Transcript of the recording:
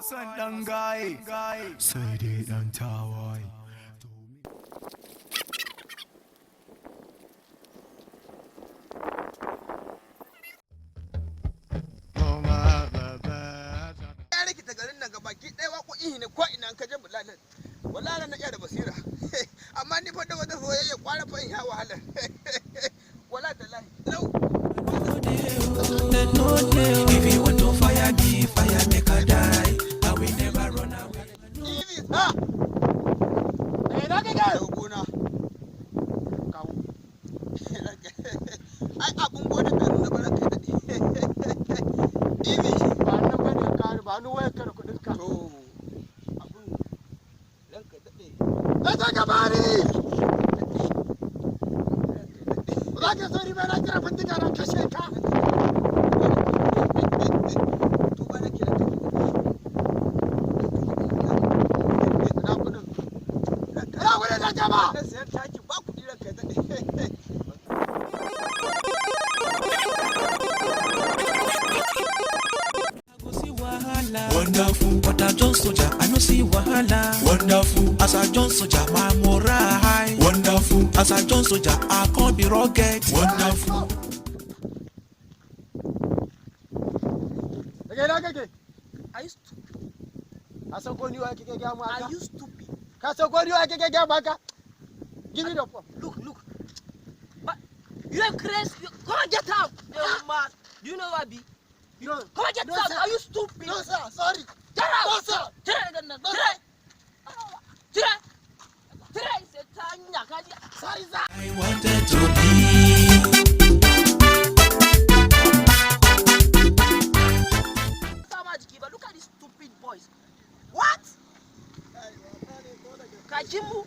Hassan dan gaye sai dai dan tawaye. Ya rikita garin nan gabaki ɗaya waƙoƙi ne ko ina ka je bulalan. Wallahi na iya da basira. Amma ni fa da wata soyayya kwara fa in ya wahala. Wala da lahi. If you want to fire me, fire make I die. I will never run away. Ibi ha. Na ga ga gona. Kawo. Ai abun gona da nuna baraka da Ibi ba nan bane kare ba ni wayar kar kudin ka. To abun ranka dade. Ka ga bari. Ba ka sori ba na kira bindiga na kashe ka. Wonderful, but I John Soldier, I no see wahala. Wonderful, as a John Soldier, my moral high. Wonderful, as a John Soldier, I can't be rugged. Wonderful. Are you stupid? Are you stupid? Give me the phone. Look. But you are crazy. Come on, get out. You're mad. Do you know what I be? You know, Come on, get out. sir. Are you stupid? No, sir. Sorry. Get out. No, sir. Sorry, sir. I wanted to be. But look at these stupid boys. What? Kajimu?